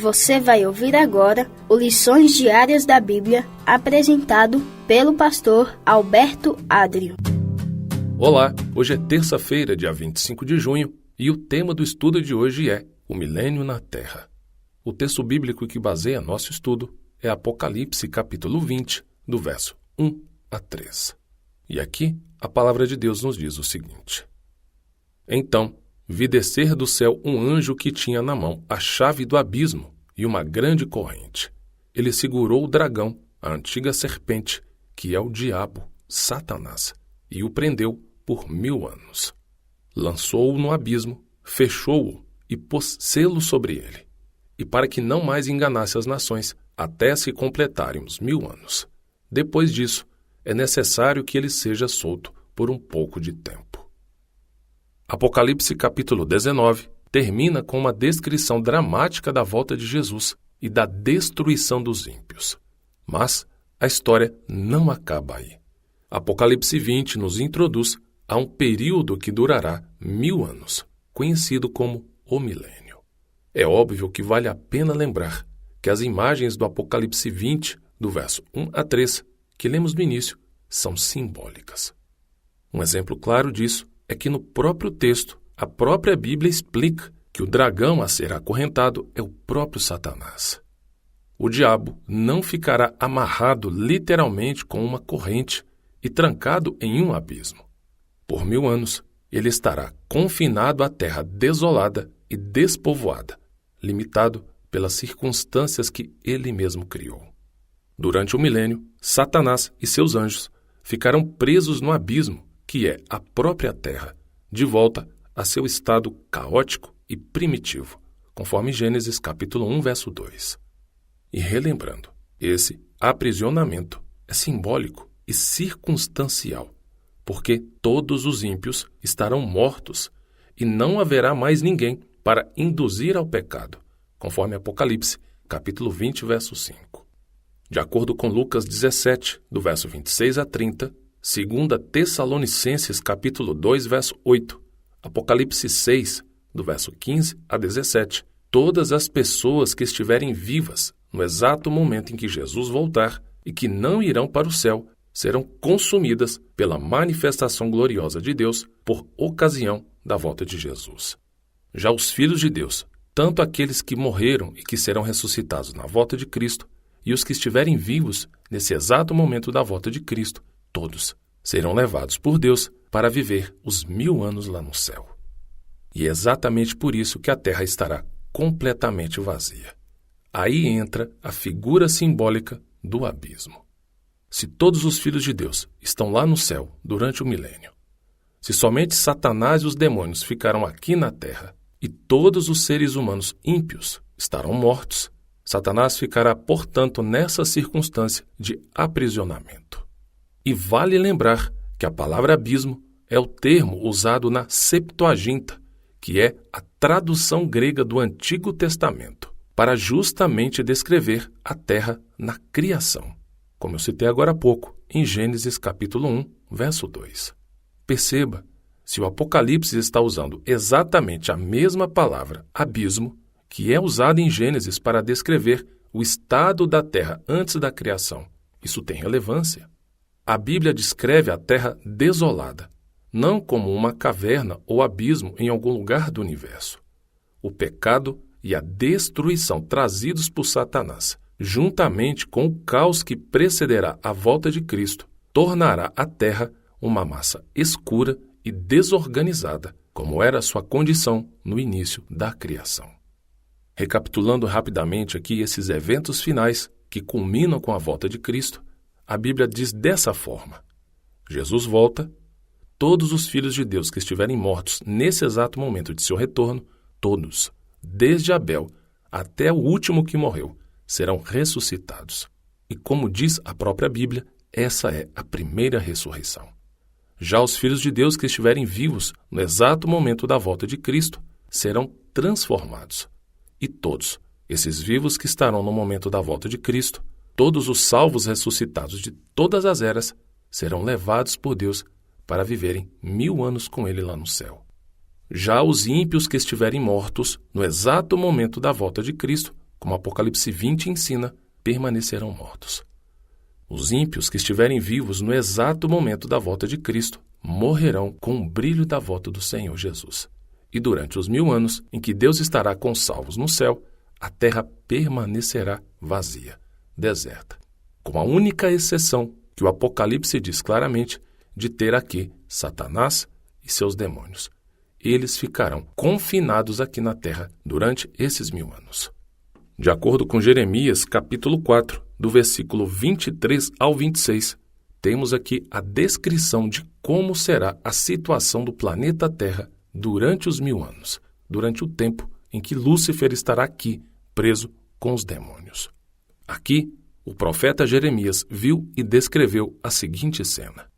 Você vai ouvir agora o Lições Diárias da Bíblia, apresentado pelo pastor Alberto Adrio. Olá, hoje é terça-feira, dia 25 de junho, e o tema do estudo de hoje é o milênio na Terra. O texto bíblico que baseia nosso estudo é Apocalipse, capítulo 20, do verso 1 a 3. E aqui, a palavra de Deus nos diz o seguinte: Então, vi descer do céu um anjo que tinha na mão a chave do abismo e uma grande corrente. Ele segurou o dragão, a antiga serpente, que é o diabo, Satanás, e o prendeu por 1000 anos. Lançou-o no abismo, fechou-o e pôs selo sobre ele, e para que não mais enganasse as nações, até se completarem os 1000 anos. Depois disso, é necessário que ele seja solto por um pouco de tempo. Apocalipse capítulo 19 termina com uma descrição dramática da volta de Jesus e da destruição dos ímpios. Mas a história não acaba aí. Apocalipse 20 nos introduz a um período que durará 1000 anos, conhecido como o milênio. É óbvio que vale a pena lembrar que as imagens do Apocalipse 20, do verso 1 a 3, que lemos no início, são simbólicas. Um exemplo claro disso é que no próprio texto, a própria Bíblia explica que o dragão a ser acorrentado é o próprio Satanás. O diabo não ficará amarrado literalmente com uma corrente e trancado em um abismo. Por 1000 anos, ele estará confinado à terra desolada e despovoada, limitado pelas circunstâncias que ele mesmo criou. Durante o milênio, Satanás e seus anjos ficarão presos no abismo, que é a própria terra, de volta a seu estado caótico e primitivo, conforme Gênesis capítulo 1, verso 2. E relembrando, esse aprisionamento é simbólico e circunstancial, porque todos os ímpios estarão mortos e não haverá mais ninguém para induzir ao pecado, conforme Apocalipse capítulo 20, verso 5. De acordo com Lucas 17, do verso 26 a 30, 2 Tessalonicenses capítulo 2, verso 8, Apocalipse 6, do verso 15 a 17, todas as pessoas que estiverem vivas no exato momento em que Jesus voltar e que não irão para o céu, serão consumidas pela manifestação gloriosa de Deus por ocasião da volta de Jesus. Já os filhos de Deus, tanto aqueles que morreram e que serão ressuscitados na volta de Cristo, e os que estiverem vivos nesse exato momento da volta de Cristo, todos serão levados por Deus para viver os 1000 anos lá no céu. E é exatamente por isso que a terra estará completamente vazia. Aí entra a figura simbólica do abismo. Se todos os filhos de Deus estão lá no céu durante o milênio, se somente Satanás e os demônios ficarão aqui na terra e todos os seres humanos ímpios estarão mortos, Satanás ficará, portanto, nessa circunstância de aprisionamento. E vale lembrar que a palavra abismo é o termo usado na Septuaginta, que é a tradução grega do Antigo Testamento, para justamente descrever a terra na criação, como eu citei agora há pouco, em Gênesis capítulo 1, verso 2. Perceba, se o Apocalipse está usando exatamente a mesma palavra, abismo, que é usada em Gênesis para descrever o estado da terra antes da criação, isso tem relevância. A Bíblia descreve a terra desolada, não como uma caverna ou abismo em algum lugar do universo. O pecado e a destruição trazidos por Satanás, juntamente com o caos que precederá a volta de Cristo, tornará a terra uma massa escura e desorganizada, como era sua condição no início da criação. Recapitulando rapidamente aqui esses eventos finais que culminam com a volta de Cristo, a Bíblia diz dessa forma: Jesus volta, todos os filhos de Deus que estiverem mortos nesse exato momento de seu retorno, todos, desde Abel até o último que morreu, serão ressuscitados. E como diz a própria Bíblia, essa é a primeira ressurreição. Já os filhos de Deus que estiverem vivos no exato momento da volta de Cristo serão transformados. E todos, esses vivos que estarão no momento da volta de Cristo, todos os salvos ressuscitados de todas as eras, serão levados por Deus para viverem 1000 anos com Ele lá no céu. Já os ímpios que estiverem mortos no exato momento da volta de Cristo, como Apocalipse 20 ensina, permanecerão mortos. Os ímpios que estiverem vivos no exato momento da volta de Cristo morrerão com o brilho da volta do Senhor Jesus. E durante os 1000 anos em que Deus estará com os salvos no céu, a terra permanecerá vazia, deserta, com a única exceção que o Apocalipse diz claramente de ter aqui Satanás e seus demônios. Eles ficarão confinados aqui na terra durante esses 1000 anos. De acordo com Jeremias, capítulo 4, do versículo 23 ao 26, temos aqui a descrição de como será a situação do planeta Terra durante os 1000 anos, durante o tempo em que Lúcifer estará aqui, preso com os demônios. Aqui, o profeta Jeremias viu e descreveu a seguinte cena.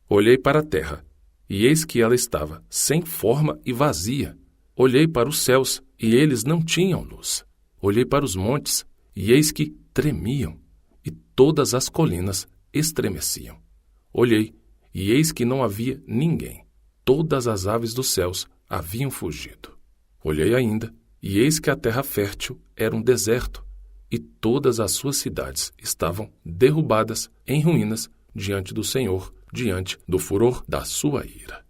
Olhei para a terra, e eis que ela estava sem forma e vazia. Olhei para os céus, e eles não tinham luz. Olhei para os montes, e eis que tremiam, e todas as colinas estremeciam. Olhei, e eis que não havia ninguém. Todas as aves dos céus haviam fugido. Olhei ainda, e eis que a terra fértil era um deserto, e todas as suas cidades estavam derrubadas em ruínas diante do Senhor, diante do furor da sua ira.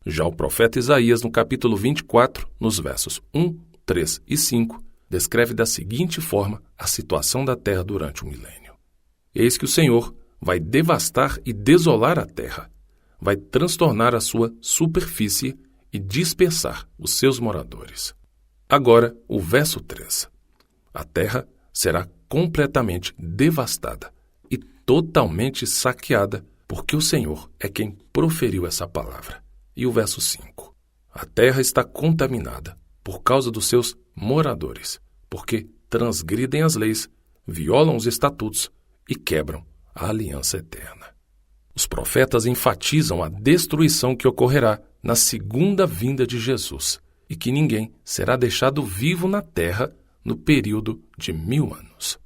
Já o profeta Isaías, no capítulo 24, nos versos 1, 3 e 5, descreve da seguinte forma a situação da terra durante o milênio. Eis que o Senhor vai devastar e desolar a terra, vai transtornar a sua superfície e dispersar os seus moradores. Agora, o verso 3. A terra será completamente devastada e totalmente saqueada, porque o Senhor é quem proferiu essa palavra. E o verso 5. A terra está contaminada por causa dos seus moradores, porque transgridem as leis, violam os estatutos e quebram a aliança eterna. Os profetas enfatizam a destruição que ocorrerá na segunda vinda de Jesus e que ninguém será deixado vivo na terra no período de 1000 anos.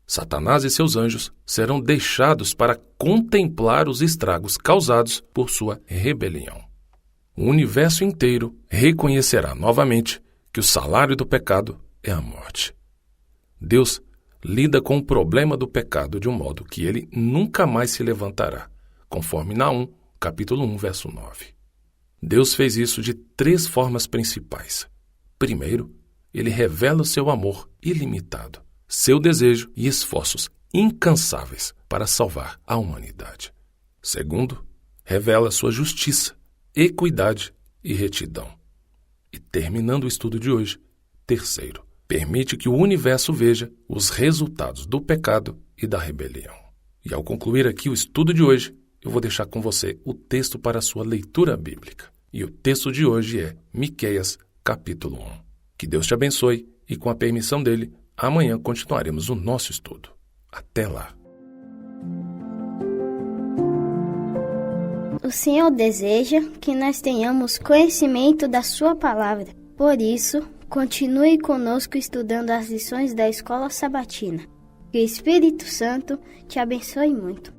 Satanás e seus anjos serão deixados para contemplar os estragos causados por sua rebelião. O universo inteiro reconhecerá novamente que o salário do pecado é a morte. Deus lida com o problema do pecado de um modo que ele nunca mais se levantará, conforme Naum, capítulo 1, verso 9. Deus fez isso de 3 formas principais. Primeiro, ele revela o seu amor ilimitado, seu desejo e esforços incansáveis para salvar a humanidade. Segundo, revela sua justiça, equidade e retidão. E terminando o estudo de hoje, terceiro, permite que o universo veja os resultados do pecado e da rebelião. E ao concluir aqui o estudo de hoje, eu vou deixar com você o texto para a sua leitura bíblica. E o texto de hoje é Miqueias, capítulo 1. Que Deus te abençoe e, com a permissão dele, amanhã continuaremos o nosso estudo. Até lá! O Senhor deseja que nós tenhamos conhecimento da sua palavra. Por isso, continue conosco estudando as lições da Escola Sabatina. Que o Espírito Santo te abençoe muito.